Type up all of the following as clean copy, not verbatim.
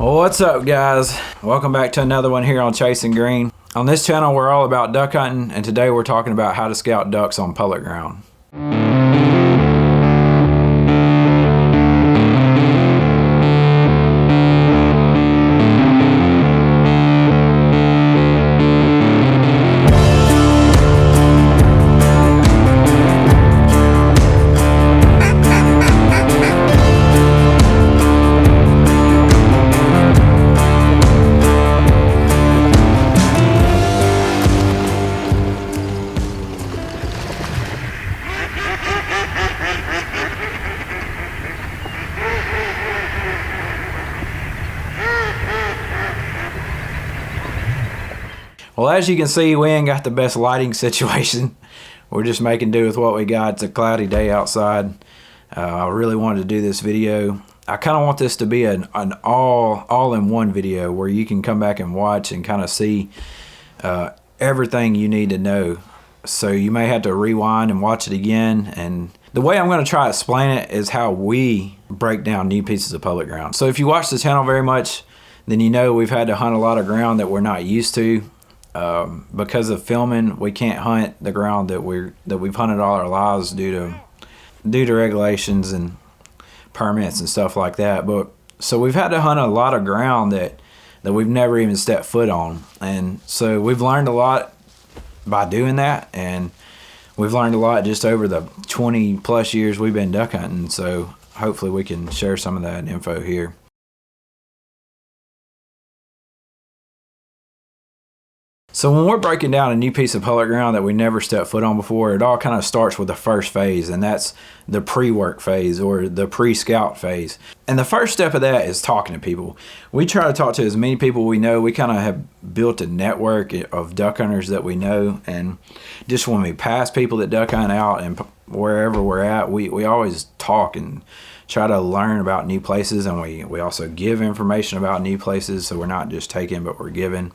Well, what's up, guys? Welcome back to another one here on Chasing Green. On this channel, we're all about duck hunting, and today we're talking about how to scout ducks on public ground. Well, as you can see, we ain't got the best lighting situation. We're just making do with what we got. It's a cloudy day outside. I really wanted to do this video. I kind of want this to be an all-in-one video where you can come back and watch and kind of see everything you need to know. So you may have to rewind and watch it again. And the way I'm going to try to explain it is how we break down new pieces of public ground. So if you watch the channel very much, then you know we've had to hunt a lot of ground that we're not used to. Because of filming, we can't hunt the ground that we've hunted all our lives due to regulations and permits and stuff like that. But so we've had to hunt a lot of ground that we've never even stepped foot on, and so we've learned a lot by doing that, and we've learned a lot just over the 20 plus years we've been duck hunting. So hopefully we can share some of that info here. So when we're breaking down a new piece of public ground that we never stepped foot on before, it all kind of starts with the first phase, and that's the pre-work phase or the pre-scout phase. And the first step of that is talking to people. We try to talk to as many people we know. We kind of have built a network of duck hunters that we know, and just when we pass people that duck hunt out and wherever we're at, we always talk and try to learn about new places, and we also give information about new places, so we're not just taking, but we're giving.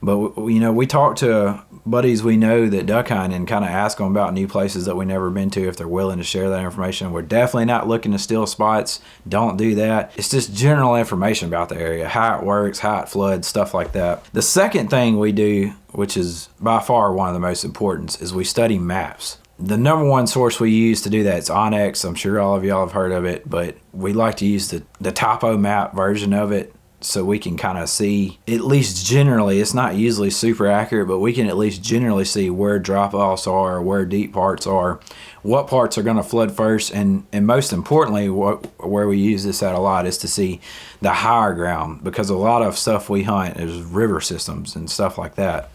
But, you know, we talk to buddies we know that duck hunt and kind of ask them about new places that we've never been to if they're willing to share that information. We're definitely not looking to steal spots. Don't do that. It's just general information about the area, how it works, how it floods, stuff like that. The second thing we do, which is by far one of the most important, is we study maps. The number one source we use to do that is onX. I'm sure all of y'all have heard of it, but we like to use the topo map version of it, so we can kind of see, at least generally, it's not usually super accurate, but we can at least generally see where drop-offs are, where deep parts are, what parts are going to flood first, and most importantly, where we use this at a lot is to see the higher ground, because a lot of stuff we hunt is river systems and stuff like that.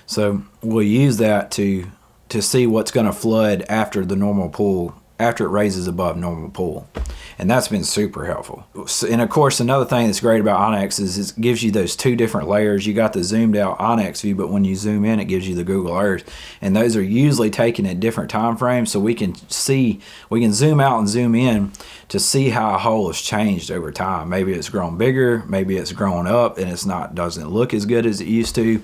So we'll use that to see what's going to flood after the normal pool, after it raises above normal pool. And that's been super helpful. And of course, another thing that's great about onX is it gives you those two different layers. You got the zoomed out onX view, but when you zoom in, it gives you the Google Earth. And those are usually taken at different time frames, so we can zoom out and zoom in to see how a hole has changed over time. Maybe it's grown bigger, maybe it's grown up and doesn't look as good as it used to.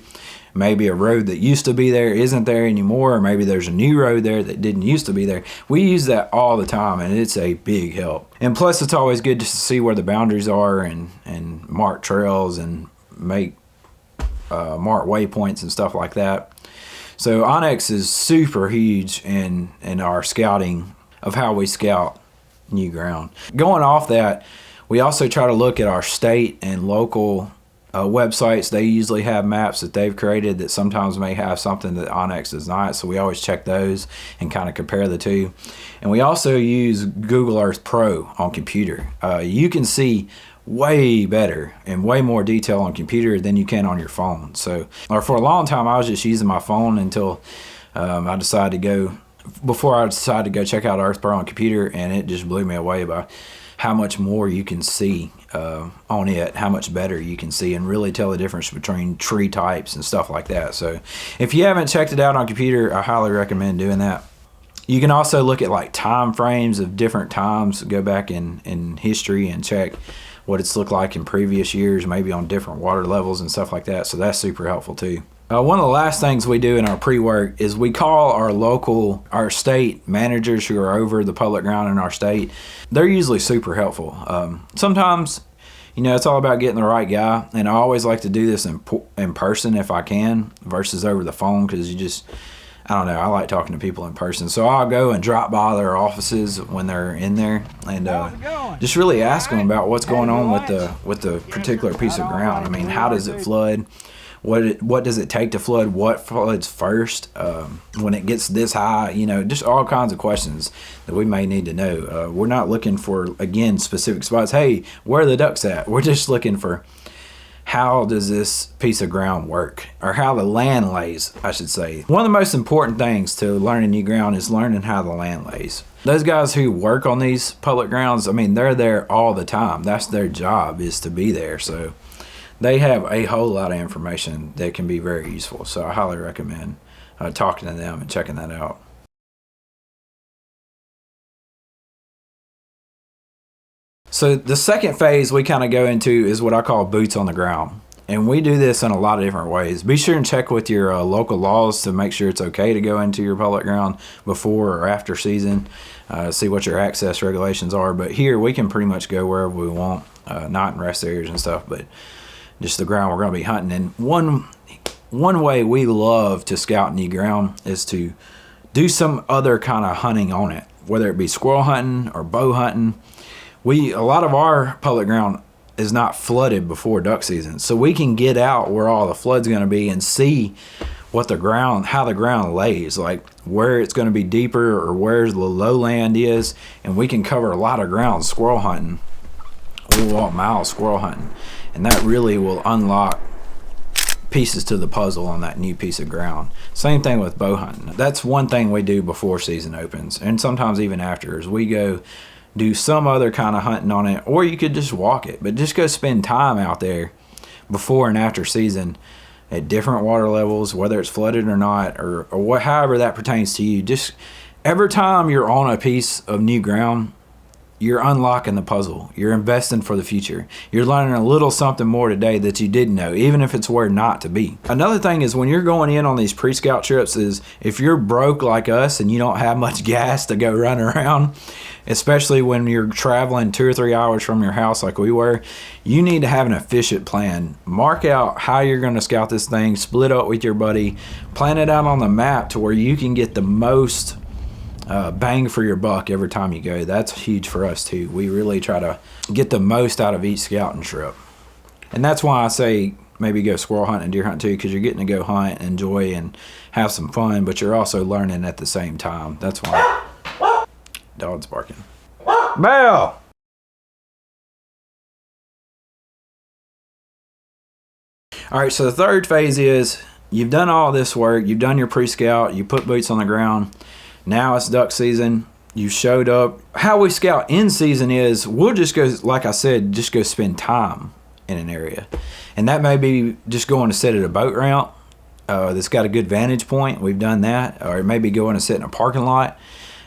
Maybe a road that used to be there isn't there anymore, or maybe there's a new road there that didn't used to be there. We use that all the time, and it's a big help. And plus, it's always good just to see where the boundaries are and mark trails and make mark waypoints and stuff like that. So onX is super huge in our scouting of how we scout new ground. Going off that, we also try to look at our state and local websites. They usually have maps that they've created that sometimes may have something that onX does not, so we always check those and kind of compare the two. And we also use Google Earth Pro on computer. You can see way better and way more detail on computer than you can on your phone. So, or for a long time, I was just using my phone until I decided to go check out Earth Pro on computer, and it just blew me away by how much more you can see on it, how much better you can see and really tell the difference between tree types and stuff like that. So if you haven't checked it out on computer, I highly recommend doing that. You can also look at like time frames of different times, go back in history and check what it's looked like in previous years, maybe on different water levels and stuff like that. So that's super helpful too. One of the last things we do in our pre-work is we call our state managers who are over the public ground in our state. They're usually super helpful. Sometimes, You know, it's all about getting the right guy, and I always like to do this in person if I can versus over the phone, because I don't know, I like talking to people in person. So I'll go and drop by their offices when they're in there and just really ask them about what's going on with the particular piece of ground. I mean, how does it flood? What does it take to flood? What floods first? When it gets this high, you know, just all kinds of questions that we may need to know. We're not looking for, again, specific spots. Hey, where are the ducks at? We're just looking for how does this piece of ground work, or how the land lays, I should say. One of the most important things to learning new ground is learning how the land lays. Those guys who work on these public grounds, I mean, they're there all the time. That's their job, is to be there. So they have a whole lot of information that can be very useful. So I highly recommend talking to them and checking that out. So the second phase we kind of go into is what I call boots on the ground. And we do this in a lot of different ways. Be sure and check with your local laws to make sure it's okay to go into your public ground before or after season. See what your access regulations are. But here we can pretty much go wherever we want, not in rest areas and stuff, but just the ground we're going to be hunting. And one way we love to scout new ground is to do some other kind of hunting on it, whether it be squirrel hunting or bow hunting. A lot of our public ground is not flooded before duck season, so we can get out where all the flood's going to be and see how the ground lays, like where it's going to be deeper or where the lowland is, and we can cover a lot of ground squirrel hunting. We'll walk miles squirrel hunting, and that really will unlock pieces to the puzzle on that new piece of ground. Same thing with bow hunting. That's one thing we do before season opens, and sometimes even after, is we go do some other kind of hunting on it, or you could just walk it, but just go spend time out there before and after season at different water levels, whether it's flooded or not, or however that pertains to you. Just every time you're on a piece of new ground, you're unlocking the puzzle. You're investing for the future. You're learning a little something more today that you didn't know, even if it's where not to be. Another thing is, when you're going in on these pre-scout trips, is if you're broke like us and you don't have much gas to go run around, especially when you're traveling 2 or 3 hours from your house like we were, you need to have an efficient plan. Mark out how you're going to scout this thing, split up with your buddy, plan it out on the map to where you can get the most bang for your buck every time you go. That's huge for us too. We really try to get the most out of each scouting trip. And that's why I say maybe go squirrel hunt and deer hunt too, because you're getting to go hunt, enjoy, and have some fun, but you're also learning at the same time. That's why. Dog's barking. Bell! All right, so the third phase is you've done all this work, you've done your pre-scout, you put boots on the ground. Now it's duck season. You showed up. How we scout in season is we'll just go, like I said, just go spend time in an area. And that may be just going to sit at a boat ramp that's got a good vantage point. We've done that. Or it may be going to sit in a parking lot.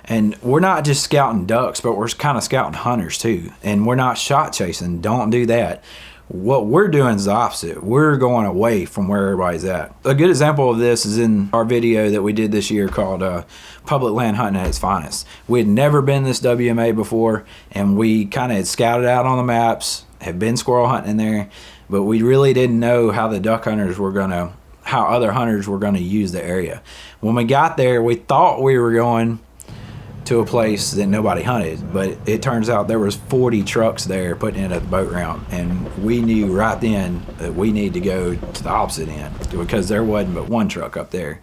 And we're not just scouting ducks, but we're kind of scouting hunters too. And we're not shot chasing. Don't do that. What we're doing is the opposite. We're going away from where everybody's at. A good example of this is in our video that we did this year called Public Land Hunting at its Finest. We had never been this WMA before, and we kind of had scouted out on the maps, had been squirrel hunting in there, but we really didn't know how the duck hunters were how other hunters were going to use the area. When we got there, we thought we were going to a place that nobody hunted, but it turns out there was 40 trucks there putting in at the boat ramp, and we knew right then that we need to go to the opposite end because there wasn't but one truck up there.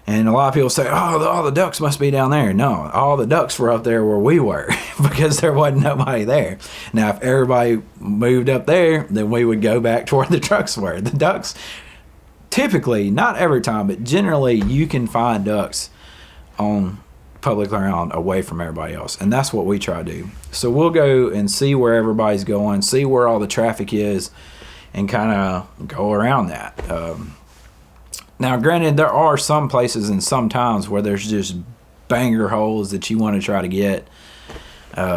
And a lot of people say, oh, all the ducks must be down there. No, all the ducks were up there where we were because there wasn't nobody there. Now, if everybody moved up there, then we would go back to where the trucks were. The ducks, typically, not every time, but generally, you can find ducks on public ground away from everybody else, and that's what we try to do. So we'll go and see where everybody's going, see where all the traffic is, and kind of go around that. Now granted, there are some places and some times where there's just banger holes that you want to try to get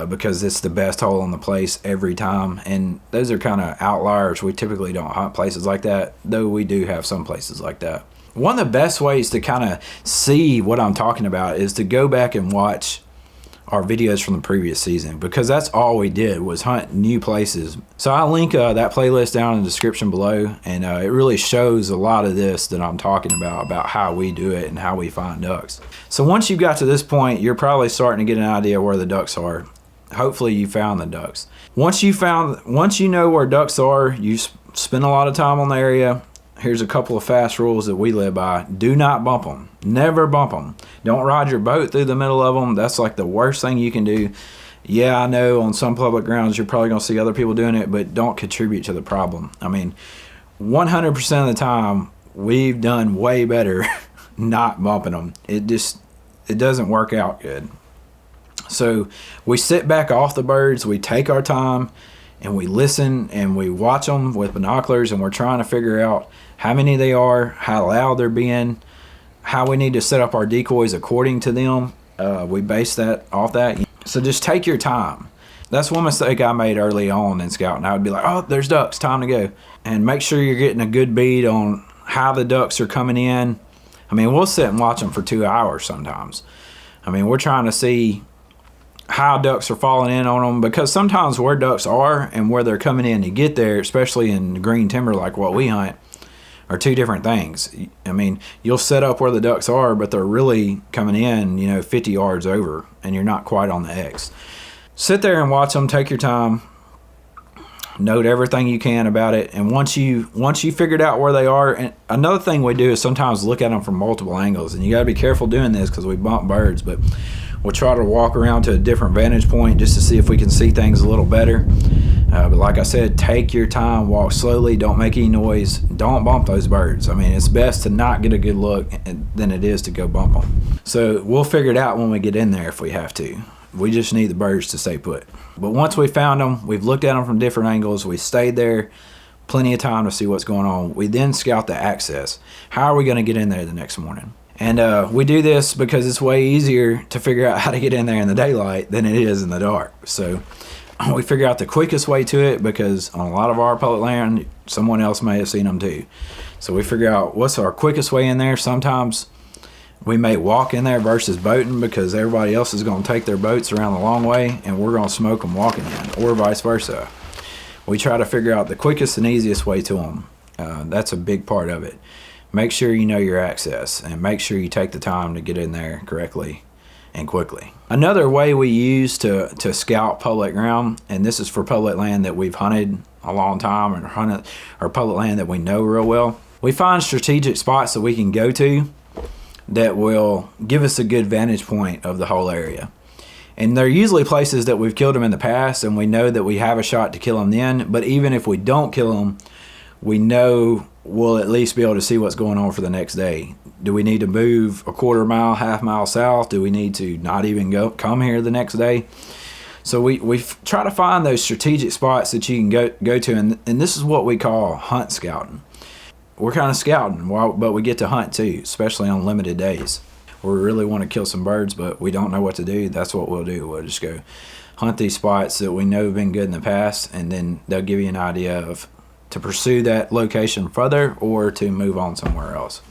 because it's the best hole in the place every time, and those are kind of outliers. We typically don't hunt places like that, though we do have some places like that. One of the best ways to kind of see what I'm talking about is to go back and watch our videos from the previous season, because that's all we did was hunt new places. So I'll link that playlist down in the description below, and it really shows a lot of this that I'm talking about how we do it and how we find ducks. So once you got to this point, you're probably starting to get an idea where the ducks are. Hopefully you found the ducks. Once you know where ducks are, you spend a lot of time on the area. Here's a couple of fast rules that we live by. Do not bump them. Never bump them. Don't ride your boat through the middle of them. That's like the worst thing you can do. Yeah, I know on some public grounds you're probably going to see other people doing it, but don't contribute to the problem. I mean, 100% of the time, we've done way better not bumping them. It doesn't work out good. So we sit back off the birds, we take our time, and we listen and we watch them with binoculars, and we're trying to figure out how many they are, how loud they're being, how we need to set up our decoys according to them. We base that off that. So just take your time. That's one mistake I made early on in scouting. I would be like, oh, there's ducks, time to go. And make sure you're getting a good beat on how the ducks are coming in. I mean, we'll sit and watch them for 2 hours sometimes. I mean, we're trying to see how ducks are falling in on them, because sometimes where ducks are and where they're coming in to get there, especially in green timber like what we hunt, are two different things. I mean, you'll set up where the ducks are, but they're really coming in, 50 yards over, and you're not quite on the X. Sit there and watch them, take your time, note everything you can about it, and once you figured out where they are, and another thing we do is sometimes look at them from multiple angles, and you got to be careful doing this because we bump birds, but we'll try to walk around to a different vantage point just to see if we can see things a little better. But like I said, take your time, walk slowly, don't make any noise, don't bump those birds. I mean, it's best to not get a good look than it is to go bump them. So we'll figure it out when we get in there if we have to. We just need the birds to stay put. But once we found them, we've looked at them from different angles, we stayed there plenty of time to see what's going on. We then scout the access. How are we going to get in there the next morning? And we do this because it's way easier to figure out how to get in there in the daylight than it is in the dark. So we figure out the quickest way to it, because on a lot of our public land, someone else may have seen them too. So we figure out what's our quickest way in there. Sometimes we may walk in there versus boating, because everybody else is going to take their boats around the long way and we're going to smoke them walking in, or vice versa. We try to figure out the quickest and easiest way to them. That's a big part of it. Make sure you know your access, and make sure you take the time to get in there correctly and quickly. Another way we use to scout public ground, and this is for public land that we've hunted a long time or public land that we know real well, we find strategic spots that we can go to that will give us a good vantage point of the whole area. And they're usually places that we've killed them in the past, and we know that we have a shot to kill them then. But even if we don't kill them, we know we'll at least be able to see what's going on for the next day. Do we need to move a quarter mile, half mile south? Do we need to not even come here the next day? So we try to find those strategic spots that you can go to, and this is what we call hunt scouting. We're kind of scouting, but we get to hunt too, especially on limited days. We really want to kill some birds, but we don't know what to do. That's what we'll do. We'll just go hunt these spots that we know have been good in the past, and then they'll give you an idea of to pursue that location further or to move on somewhere else.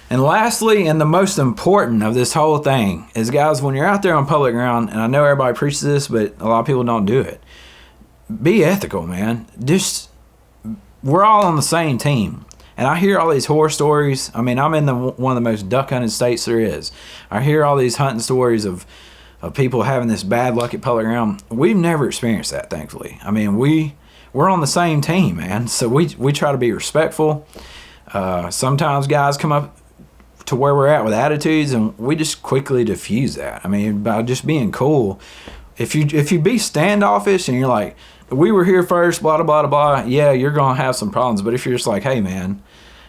And lastly, and the most important of this whole thing is, guys, when you're out there on public ground, and I know everybody preaches this, but a lot of people don't do it, be ethical, man. We're all on the same team. And I hear all these horror stories. I mean, I'm in one of the most duck hunted states there is. I hear all these hunting stories of people having this bad luck at public ground. We've never experienced that, thankfully. I mean, we're on the same team, man. So we try to be respectful. Sometimes guys come up to where we're at with attitudes, and we just quickly diffuse that. I mean, by just being cool. If you be standoffish and you're like, we were here first, blah, blah, blah, blah, yeah, you're going to have some problems. But if you're just like, hey, man,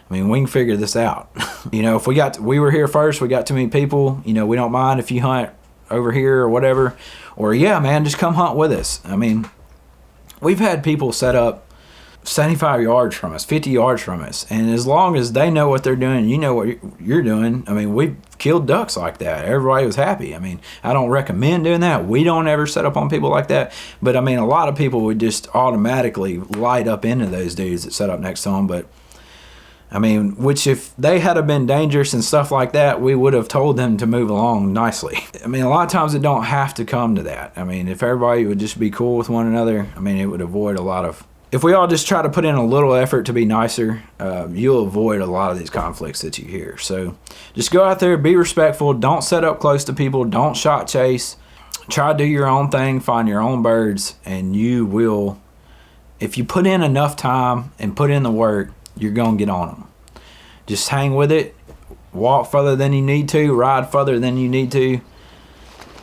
I mean, we can figure this out. If we were here first, we got too many people, we don't mind if you hunt over here or whatever. Or, yeah, man, just come hunt with us. I mean, we've had people set up 75 yards from us, 50 yards from us. And as long as they know what they're doing, you know what you're doing. I mean, we've killed ducks like that. Everybody was happy. I mean, I don't recommend doing that. We don't ever set up on people like that. But, I mean, a lot of people would just automatically light up into those dudes that set up next to them. But I mean, which if they had have been dangerous and stuff like that, we would have told them to move along nicely. I mean, a lot of times it don't have to come to that. I mean, if everybody would just be cool with one another, I mean, it would avoid a lot of... If we all just try to put in a little effort to be nicer, you'll avoid a lot of these conflicts that you hear. So just go out there, be respectful, don't set up close to people, don't shot chase. Try to do your own thing, find your own birds, and you will, if you put in enough time and put in the work, you're going to get on them. Just hang with it, walk further than you need to, ride further than you need to,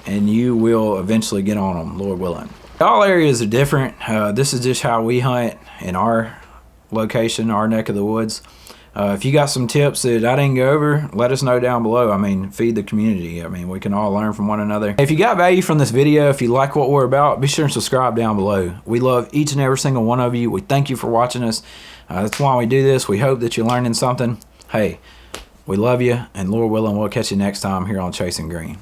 and you will eventually get on them, Lord willing. All areas are different. This is just how we hunt in our location, our neck of the woods. If you got some tips that I didn't go over, let us know down below. I mean, feed the community. I mean, we can all learn from one another. If you got value from this video, if you like what we're about, be sure and subscribe down below. We love each and every single one of you. We thank you for watching us. That's why we do this. We hope that you're learning something. Hey, we love you, and Lord willing, we'll catch you next time here on Chasing Green.